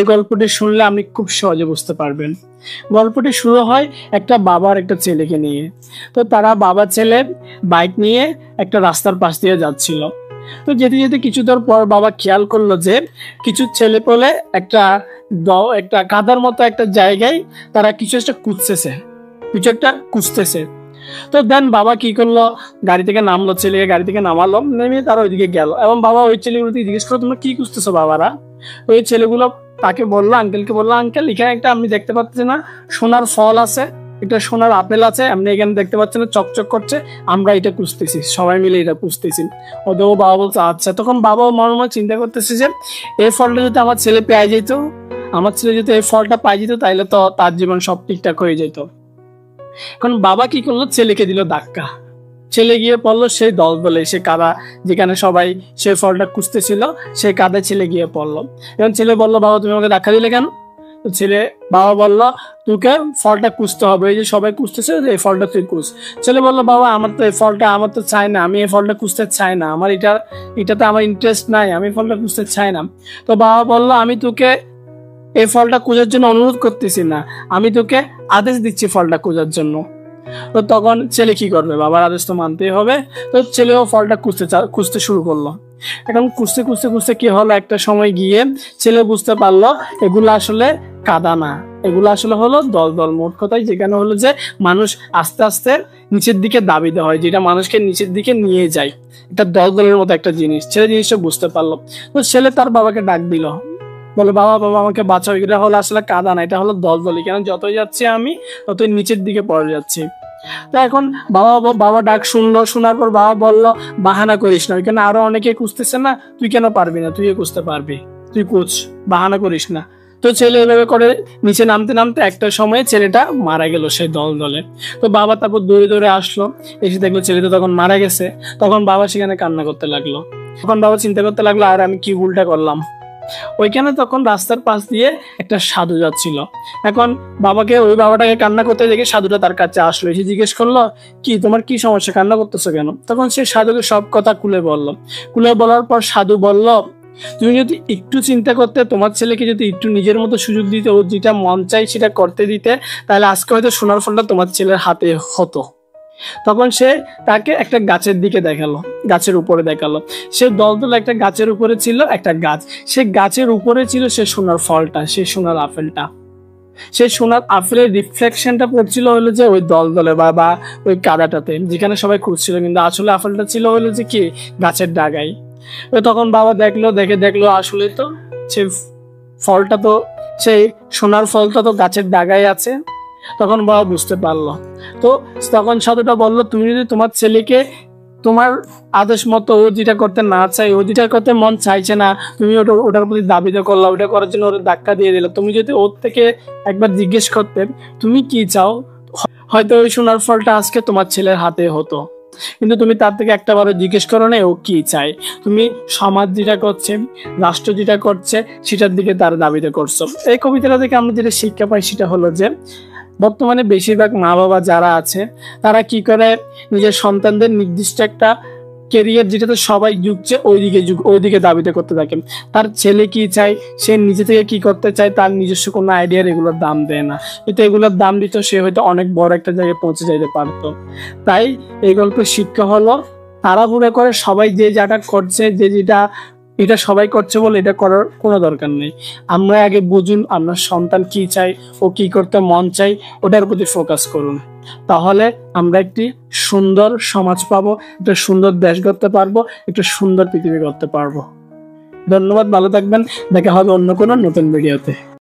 এই গল্পটি শুনলে আপনি খুব সহজে বুঝতে পারবেন। গল্পটি শুরু হয় একটা বাবা আর একটা ছেলেকে নিয়ে। তো তারা বাবা ছেলে বাইক নিয়ে একটা রাস্তার পাশ দিয়ে যাচ্ছিল। তো যেতে যেতে কিছু দূর পর বাবা খেয়াল করলো যে কিছু ছেলে পেলে একটা কাদার মতো একটা জায়গায় তারা কিছু একটা খুঁজতেছে। তো দেন বাবা কি করলো, গাড়ি থেকে নামলো, ছেলেকে গাড়ি থেকে নামালো, নেমে তারা ওইদিকে গেল এবং বাবা ওই ছেলেগুলোকে জিজ্ঞেস করলো তোমরা কি খুঁজতেছো বাবারা। ওই ছেলেগুলো তাকে বললো, আঙ্কেলকে বললো, আঙ্কেল এখানে একটা আপনি দেখতে পাচ্ছেন না সোনার ফল আছে, একটা সোনার আপেল আছে, আপনি এখানে দেখতে পাচ্ছেন না চকচক করছে, আমরা এটা খুঁজতেছি, সবাই মিলে এটা খুঁজতেছি। ওদের বাবা বলছে আচ্ছা। তখন বাবা মনে মনে চিন্তা করতেছে যে এই ফলটা যদি আমার ছেলে পেয়ে যেত, আমার ছেলে যদি এই ফলটা পাই যেত তাইলে তো তার জীবন সব ঠিকঠাক হয়ে যেত। এখন বাবা কি করলো, ছেলেকে দিল ধাক্কা, ছেলে গিয়ে পড়লো সেই দলদলে, সে কাদা যেখানে সবাই সেই ফলটা খুঁজতেছিল সেই কাদা ছেলে গিয়ে পড়লো। এবং ছেলে বললো বাবা তুমি আমাকে ধাক্কা দিলে কেন? বাবা বললো তোকে ফলটা খুঁজতে হবে, এই যে সবাই খুঁজতেছে এই ফলটা তুই খুঁজ। ছেলে বললো বাবা আমার তো এই ফলটা আমার তো চাই না, আমি এই ফলটা খুঁজতে চাই না, আমার এটাতে আমার ইন্টারেস্ট নাই, আমি ফলটা খুঁজতে চাই না। তো বাবা বললো আমি তোকে এই ফলটা খোঁজার জন্য অনুরোধ করতেছি না, আমি তোকে আদেশ দিচ্ছি ফলটা খোঁজার জন্য। তো তখন ছেলে কি করবে, বাবার আদেশ তো মানতেই হবে। তো ছেলেও ফলটা খুঁজতে শুরু করলো। এখন খুঁজতে খুঁজতে খুঁজতে কি হলো, একটা সময় গিয়ে ছেলে বুঝতে পারলো এগুলো আসলে কাদা না, এগুলো আসলে হলো দলদল। মোট কথাই যেখানে হলো যে মানুষ আস্তে আস্তে নিচের দিকে দাবিতে হয়, যেটা মানুষকে নিচের দিকে নিয়ে যায়, এটা দলদলের মতো একটা জিনিস। ছেলে জিনিসটা বুঝতে পারলো। তো ছেলে তার বাবাকে ডাক দিল, বলে বাবা বাবা আমাকে বাঁচাও, এটা হলো আসলে কাদা না, এটা হলো দলদলি, কেন যতই যাচ্ছি আমি ততই নিচের দিকে পড়ে যাচ্ছি। তো এখন বাবা ডাক শুনলো, শোনার পর বাবা বললো বাহানা করিস না, ওইখানে আরো অনেকে খুঁজতেছে না, তুই কেন পারবি না, তুইও খুঁজতে পারবি, তুই খুঁজ, বাহানা করিস না। তো ছেলে এভাবে করে নিচে নামতে নামতে একটা সময়ে ছেলেটা মারা গেল সেই দলে। তো বাবা তারপর দৌড়ে দৌড়ে আসলো, এসে দেখলো ছেলে তো তখন মারা গেছে। তখন বাবা সেখানে কান্না করতে লাগলো। তখন বাবা চিন্তা করতে লাগলো আর আমি কি ভুলটা করলাম। ওইখানে তখন রাস্তার পাশ দিয়ে একটা সাধু যাচ্ছিল। এখন ওই বাবাটাকে কান্না করতে দেখে সাধুটা তার কাছে আসলো, এসে জিজ্ঞেস করলো কি তোমার কি সমস্যা, কান্না করতেছো কেন? তখন সে সাধুকে সব কথা খুলে বলার পর সাধু বলল তুমি যদি একটু চিন্তা করতে, তোমার ছেলেকে যদি একটু নিজের মতো সুযোগ দিতে, ও যেটা মন চাই সেটা করতে দিতে, তাহলে আজকে হয়তো সোনার ফলটা তোমার ছেলের হাতে হতো। তখন সে তাকে একটা গাছের দিকে দেখালো, গাছের উপরে দেখালো। সে দলদল একটা গাছের উপরে ছিল একটা গাছ, সে গাছের উপরে ছিল সে সোনার ফলটা, সে সোনার আপেলটা। সেই সোনার আপেলের রিফ্লেকশনটা পড়ছিল হলো যে ওই দলদলে বা ওই কাদাটাতে, যেখানে সবাই খুঁজছিল, কিন্তু আসলে আপেলটা ছিল হলো যে কি গাছের ডাগায়। তখন বাবা দেখলো আসলে তো সে ফলটা তো, সেই সোনার ফলটা তো গাছের ডাগায় আছে। তখন বাবা বুঝতে পারলো। তো তখন সাধুটা বললো তুমি যদি তোমার ছেলেকে তোমার আদেশ মতো ও যেটা করতে না চাই, ও যেটা করতে মন চাইছে না, তুমি ওটার প্রতি দাবিতে করলা, ওটা করার জন্য ওর ধাক্কা দিয়ে দিলে, তুমি যদি ওর থেকে একবার জিজ্ঞেস করতে তুমি কি চাও, হয়তো ওই সোনার ফলটা আজকে তোমার ছেলের হাতে হতো। কিন্তু তুমি তার থেকে একটাবারও জিজ্ঞেস করো না ও কি চায়, তুমি সমাজ যেটা করছে, রাষ্ট্র যেটা করছে সেটার দিকে তার দাবিতে করছো। এই কবিতাটা থেকে আমরা যেটা শিক্ষা পাই সেটা হলো যে বর্তমানে বেশিরভাগ মা বাবা যারা আছে তারা কি করে নিজের সন্তানদের নির্দিষ্ট একটা কেরিয়ার যেটাতে সবাই ঝুঁকছে ওইদিকে দাবিতে করতে থাকে। তার ছেলে কি চায়, সে নিজে থেকে কি করতে চায়, তার নিজস্ব কোনো আইডিয়ার এগুলোর দাম দেয় না। কিন্তু এগুলোর দাম দিত সে হয়তো অনেক বড় একটা জায়গায় পৌঁছে যাইতে পারতো। তাই এই গল্পের শিক্ষা হলো তাড়াহুড়া করে সবাই যে যেটা করছে, এটা সবাই করছে বলে এটা করার কোনো দরকার নেই। আমরা আগে বুঝুন আপনার সন্তান কি চাই, ও কি করতে মন চাই, ওটার প্রতি ফোকাস করুন। তাহলে আমরা একটি সুন্দর সমাজ পাবো, একটা সুন্দর দেশ গড়তে পারবো, একটা সুন্দর পৃথিবী গড়তে পারবো। ধন্যবাদ, ভালো থাকবেন, দেখা হবে অন্য কোনো নতুন ভিডিওতে।